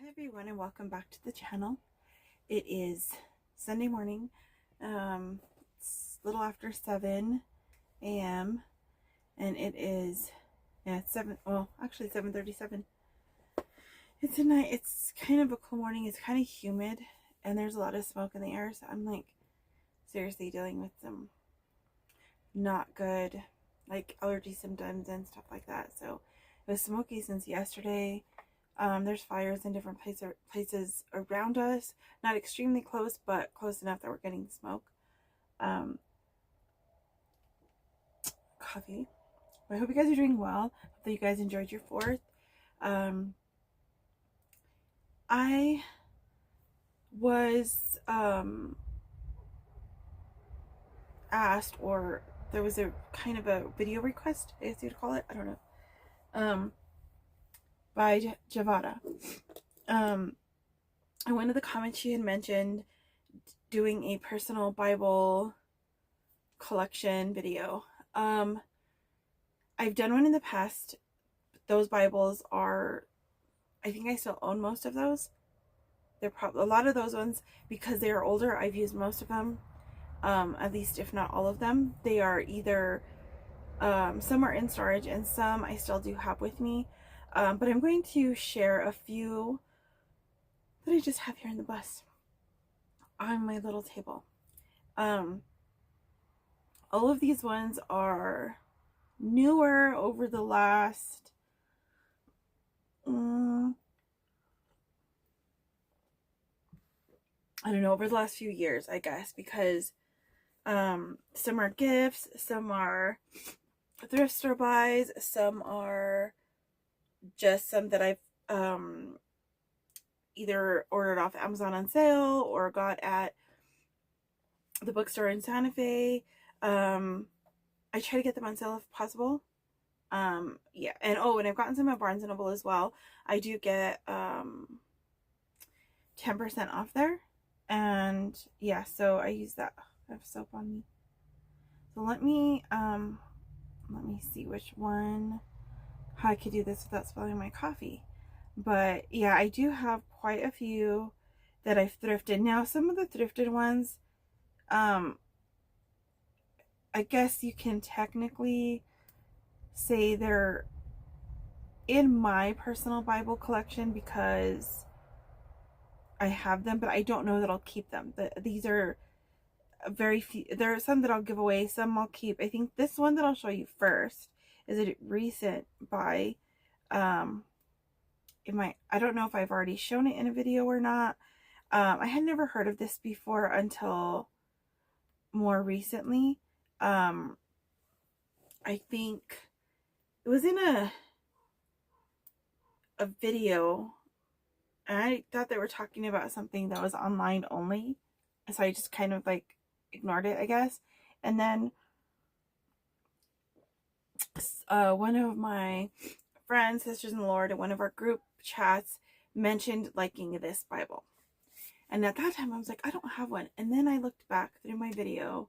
Everyone, and welcome back to the channel. It is Sunday morning. It's a little after 7 a.m. and it is, it's 7:37. It's a night. It's kind of a cool morning. It's kind of humid and there's a lot of smoke in the air, so I'm like seriously dealing with some not good like allergy symptoms and stuff like that. So it was smoky since yesterday. There's fires in different places around us. Not extremely close, but close enough that we're getting smoke. Coffee. I hope you guys are doing well. Hope that you guys enjoyed your 4th. I was asked, or there was a kind of a video request, I guess you'd call it. I don't know. By Javada. In one of the comments she had mentioned doing a personal Bible collection video. I've done one in the past. Those Bibles are, I think I still own most of those. They're probably a lot of those ones, because they are older. I've used most of them, at least if not all of them. They are either some are in storage and some I still do have with me. But I'm going to share a few that I just have here in the bus on my little table. All of these ones are newer over the last over the last few years, I guess, because some are gifts, some are thrift store buys, some are just some that I've either ordered off Amazon on sale or got at the bookstore in Santa Fe. I try to get them on sale if possible. Yeah, and and I've gotten some at Barnes & Noble as well. I do get 10% off there, and yeah, so I use that. I have soap on me, so let me see which one, how I could do this without spilling my coffee. But yeah, I do have quite a few that I've thrifted. Now, some of the thrifted ones, I guess you can technically say they're in my personal Bible collection because I have them, but I don't know that I'll keep them. These are very few. There are some that I'll give away, some I'll keep. I think this one that I'll show you first is a recent buy. I don't know if I've already shown it in a video or not. I had never heard of this before until more recently. I think it was in a video, and I thought they were talking about something that was online only, so I just kind of like ignored it, I guess. And then one of my friends, sisters in the Lord, in one of our group chats mentioned liking this Bible, and at that time I was like, I don't have one. And then I looked back through my video,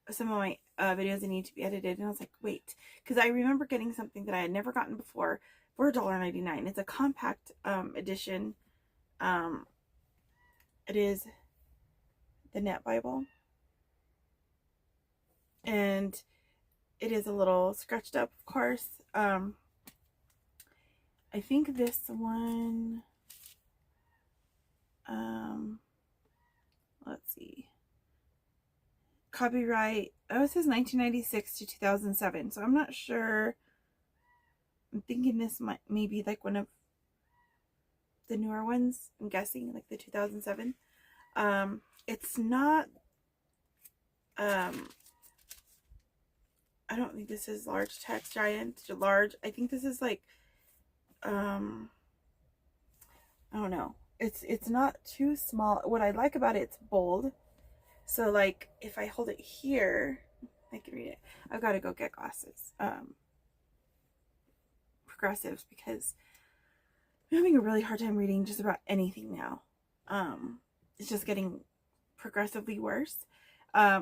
some of my videos that need to be edited, and I was like, wait, because I remember getting something that I had never gotten before for $1.99. It's a compact edition. It is the Net Bible, and it is a little scratched up, of course. I think this one, let's see, copyright, it says 1996 to 2007, so I'm not sure. I'm thinking this might maybe like one of the newer ones. I'm guessing like the 2007. It's not, I don't think this is large text, giant to large. I think this is like, I don't know. It's not too small. What I like about it, it's bold. So like if I hold it here, I can read it. I've got to go get glasses. Progressives, because I'm having a really hard time reading just about anything now. It's just getting progressively worse.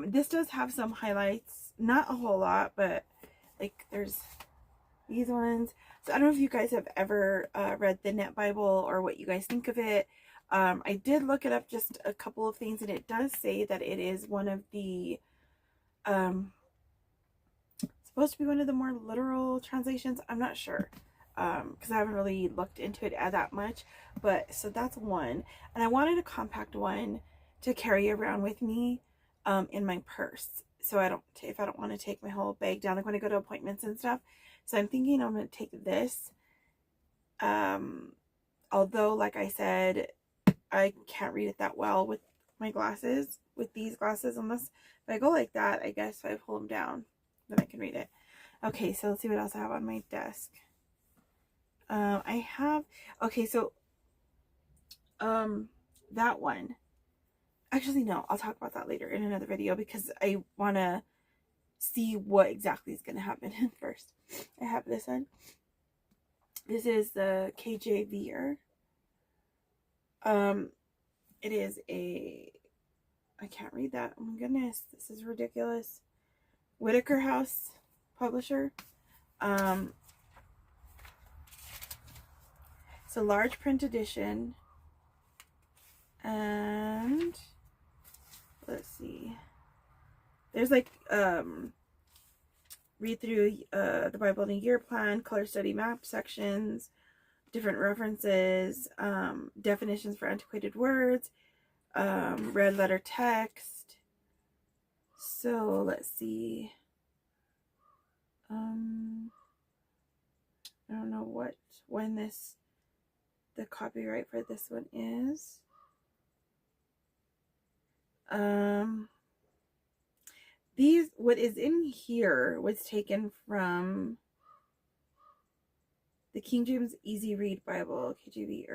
This does have some highlights, not a whole lot, but like there's these ones. So I don't know if you guys have ever read the Net Bible or what you guys think of it. I did look it up, just a couple of things, and it does say that it is one of the supposed to be one of the more literal translations. I'm not sure, because I haven't really looked into it that much. But so that's one, and I wanted a compact one to carry around with me in my purse, so if I don't want to take my whole bag down, like when I go to appointments and stuff. So I'm thinking I'm going to take this. Although, like I said, I can't read it that well with my glasses, with these glasses, unless if I go like that, I guess if I pull them down, then I can read it. Okay, so let's see what else I have on my desk. Okay, so, that one. Actually, no, I'll talk about that later in another video, because I want to see what exactly is going to happen first. I have this one. This is the KJVer. It is I can't read that. Oh my goodness, this is ridiculous. Whitaker House publisher. It's a large print edition. And let's see. There's like read through the Bible in a year plan, color study map sections, different references, definitions for antiquated words, red letter text. So let's see. I don't know when the copyright for this one is. What is in here was taken from the King James Easy Read Bible, KJV,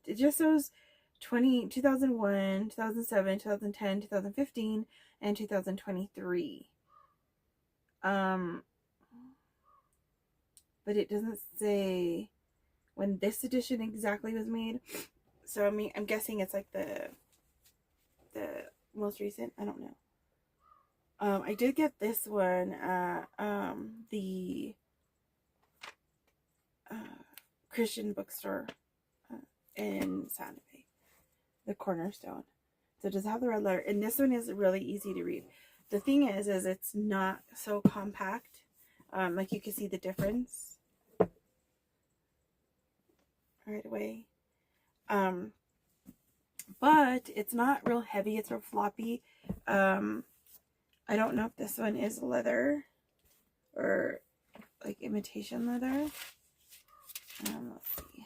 it just shows 2001, 2007, 2010, 2015, and 2023. But it doesn't say when this edition exactly was made. So I'm guessing it's like the most recent. I don't know. I did get this one at the Christian bookstore in Santa Fe, the Cornerstone. So it does have the red letter, and this one is really easy to read. The thing is it's not so compact. Like you can see the difference right away. But it's not real heavy. It's real floppy. I don't know if this one is leather or like imitation leather. Let's see.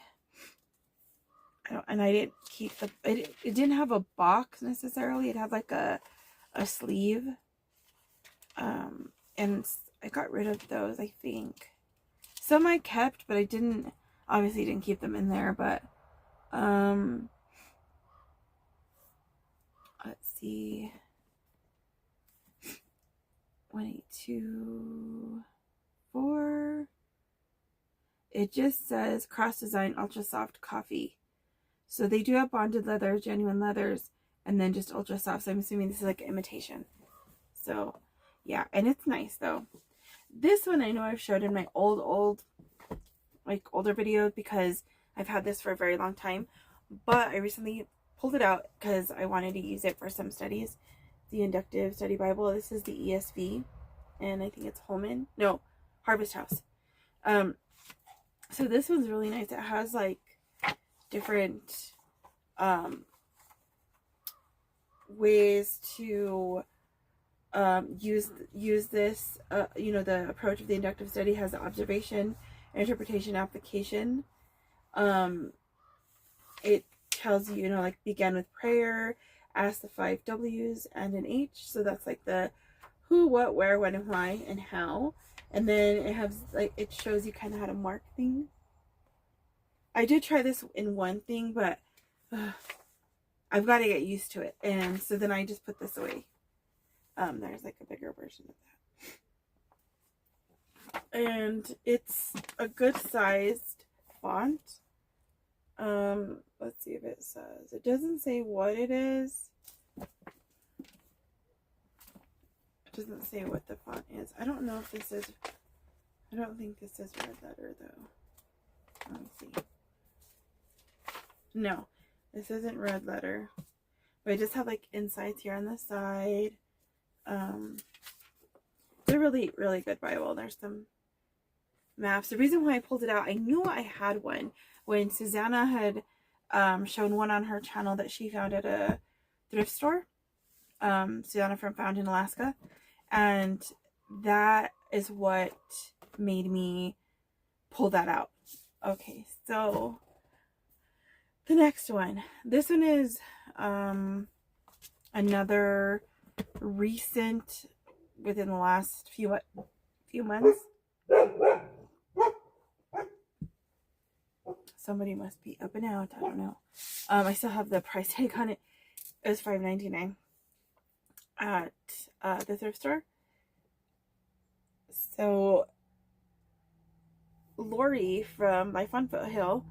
I didn't keep it didn't have a box necessarily. It had like a sleeve. And I got rid of those, I think. Some I kept, but I obviously didn't keep them in there, but let's see. 182.4. It just says cross design ultra soft coffee. So they do have bonded leather, genuine leathers, and then just ultra soft. So I'm assuming this is like imitation. So yeah, and it's nice though. This one I know I've showed in my older video, because I've had this for a very long time, but I recently pulled it out because I wanted to use it for some studies. The Inductive Study Bible. This is the ESV, and I think it's Harvest House. So this one's really nice. It has like different ways to use this. The approach of the inductive study has the observation, interpretation, application. It tells you, like begin with prayer, ask the 5 W's and an H. So that's like the who, what, where, when, and why, and how. And then it shows you kind of how to mark things. I did try this in one thing, but I've got to get used to it. And so then I just put this away. There's like a bigger version of that. And it's a good sized font. Let's see if it says. It doesn't say what it is. It doesn't say what the font is. I don't know if this is I don't think this is red letter though. Let me see. No, this isn't red letter. But I just have like insides here on the side. It's a really, really good Bible. There's some maps. The reason why I pulled it out, I knew I had one when Susanna had shown one on her channel that she found at a thrift store. Susanna from Found in Alaska. And that is what made me pull that out. Okay, so the next one. This one is another recent, within the last few months. Somebody must be up and out. I don't know. I still have the price tag on it. It was $5.99 at the thrift store. So Lori from Life on Foothill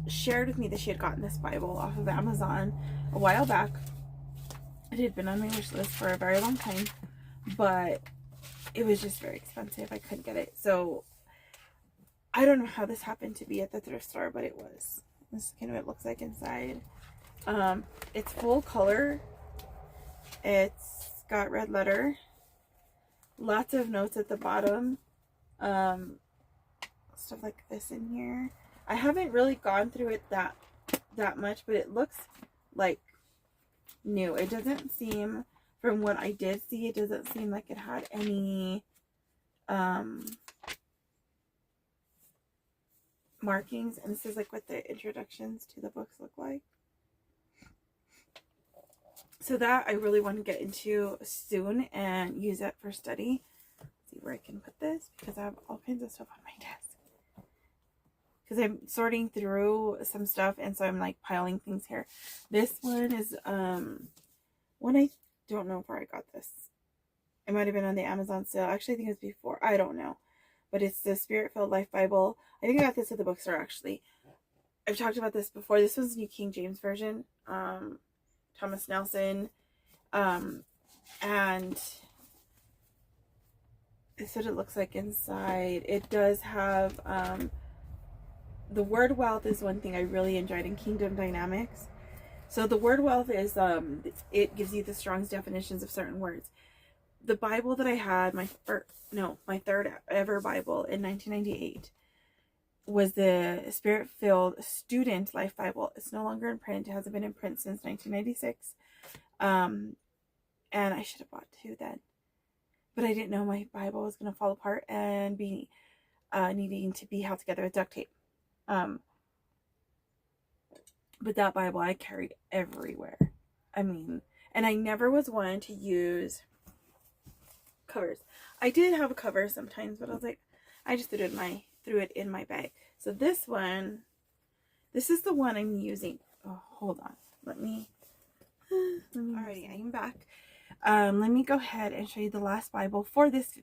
shared with me that she had gotten this Bible off of Amazon a while back. It had been on my wish list for a very long time, but it was just very expensive. I couldn't get it. So I don't know how this happened to be at the thrift store, but it was. This is kind of what it looks like inside. It's full color. It's got red letter. Lots of notes at the bottom. Stuff like this in here. I haven't really gone through it that much, but it looks like new. It doesn't seem, from what I did see, it doesn't seem like it had any markings. And this is like what the introductions to the books look like. So that I really want to get into soon and use it for study. Let's see where I can put this, because I have all kinds of stuff on my desk. Because I'm sorting through some stuff, and so I'm like piling things here. This one is one, I don't know where I got this. It might have been on the Amazon sale. Actually, I think it was before. I don't know. But it's the Spirit-Filled Life Bible. I think I got this at the bookstore, actually. I've talked about this before. This was New King James Version. Thomas Nelson. And this is what it looks like inside. It does have the word wealth is one thing I really enjoyed in Kingdom Dynamics. So the word wealth is it gives you the Strong's definitions of certain words. The Bible that I had, my third ever Bible in 1998, was the Spirit-Filled Student Life Bible. It's no longer in print. It hasn't been in print since 1996. And I should have bought two then. But I didn't know my Bible was going to fall apart and be needing to be held together with duct tape. But that Bible I carried everywhere. I mean, and I never was one to use covers. I did have a cover sometimes, but I was like, I just threw it in my bag. So this one, this is the one I'm using. Oh, hold on. Alrighty, I am back. Let me go ahead and show you the last Bible for this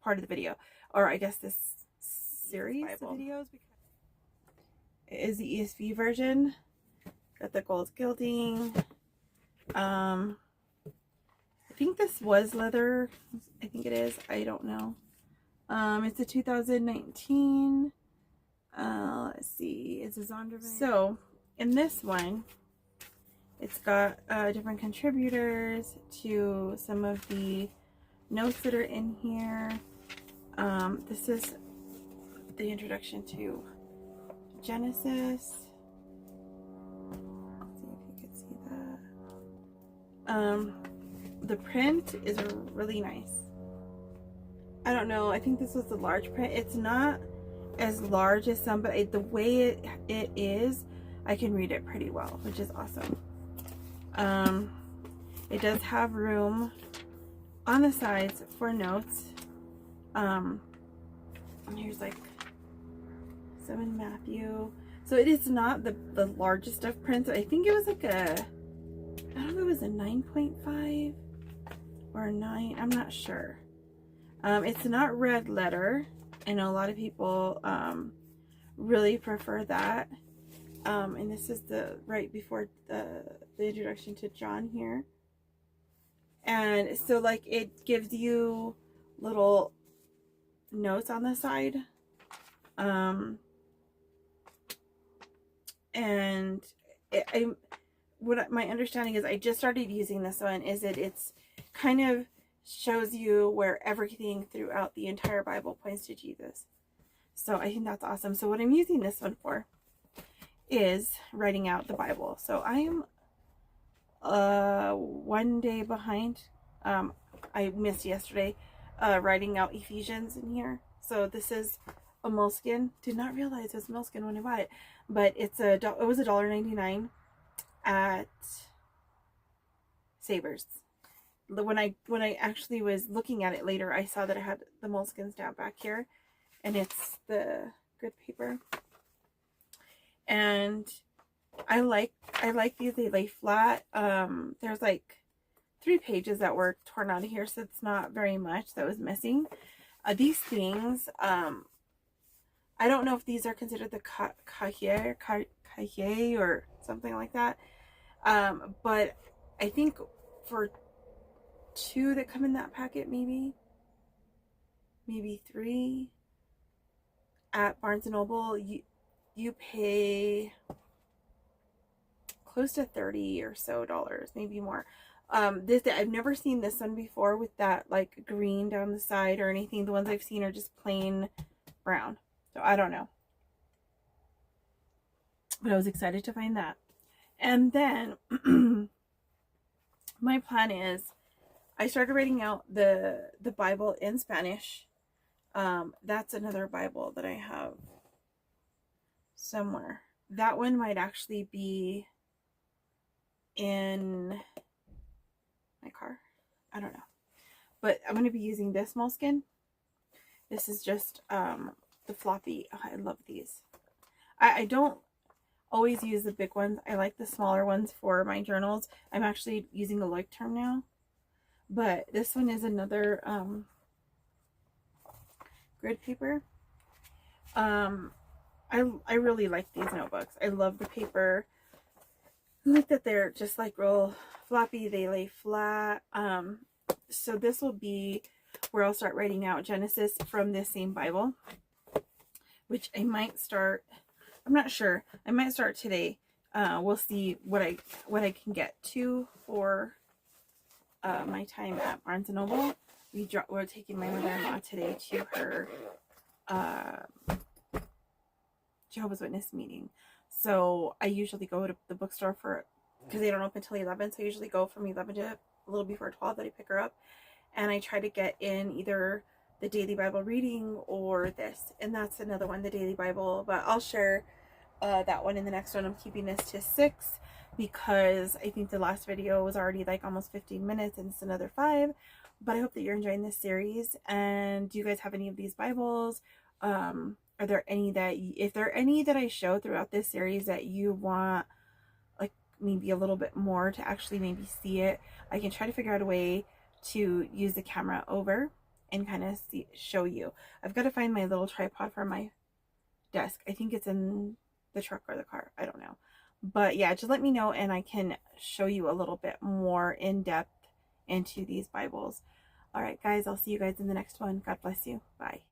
part of the video, or I guess this series of videos. It is the ESV version. Got the gold gilding. I think this was leather. I think it is. I don't know. It's a 2019. Let's see. It's a Zondervan. So in this one, it's got different contributors to some of the notes that are in here. This is the introduction to Genesis. Let's see if you can see that. The print is really nice. I don't know. I think this was the large print. It's not as large as some, but the way it is, I can read it pretty well, which is awesome. It does have room on the sides for notes. And here's like 7 Matthew. So it is not the largest of prints. I think it was like I don't know if it was a 9.5 or a 9. I'm not sure. It's not red letter. I know a lot of people really prefer that. And this is the right before the introduction to John here. And so like it gives you little notes on the side. And what my understanding is, I just started using this one, is it's kind of shows you where everything throughout the entire Bible points to Jesus. So I think that's awesome. So what I'm using this one for is writing out the Bible. So I am 1 day behind. I missed yesterday writing out Ephesians in here. So this is a moleskin. Did not realize it was moleskin when I bought it, but it was $1.99 at Savers. When I actually was looking at it later, I saw that I had the moleskin stamp back here, and it's the grid paper. And I like these. They lay flat. There's like 3 pages that were torn out of here, so it's not very much that was missing. These things, I don't know if these are considered the cahier or something like that. But I think for 2 that come in that packet, maybe 3 at Barnes & Noble, you pay close to $30 or so, maybe more. I've never seen this one before with that like green down the side or anything. The ones I've seen are just plain brown. So I don't know. But I was excited to find that. And then my plan is, I started writing out the Bible in Spanish. That's another Bible that I have somewhere. That one might actually be in my car. I don't know. But I'm going to be using this moleskin. This is just the floppy. Oh, I love these. I don't always use the big ones. I like the smaller ones for my journals. I'm actually using a Leuchtturm now. But this one is another grid paper. I really like these notebooks. I love the paper. I like that they're just like real floppy. They lay flat. So this will be where I'll start writing out Genesis from this same Bible, which I might start. I'm not sure. I might start today. We'll see what I can get to for my time at Barnes & Noble. We're taking my mother-in-law today to her Jehovah's Witness meeting. So I usually go to the bookstore because they don't open until 11. So I usually go from 11 to a little before 12 that I pick her up. And I try to get in either the daily Bible reading or this. And that's another one, the daily Bible. But I'll share that one in the next one. I'm keeping this to 6 because I think the last video was already like almost 15 minutes and it's another 5. But I hope that you're enjoying this series. And do you guys have any of these Bibles? Are there any that, if there are any that I show throughout this series that you want like maybe a little bit more to actually maybe see it, I can try to figure out a way to use the camera over and kind of show you. I've got to find my little tripod for my desk. I think it's in the truck or the car. I don't know. But yeah, just let me know and I can show you a little bit more in depth into these Bibles. All right, guys, I'll see you guys in the next one. God bless you. Bye.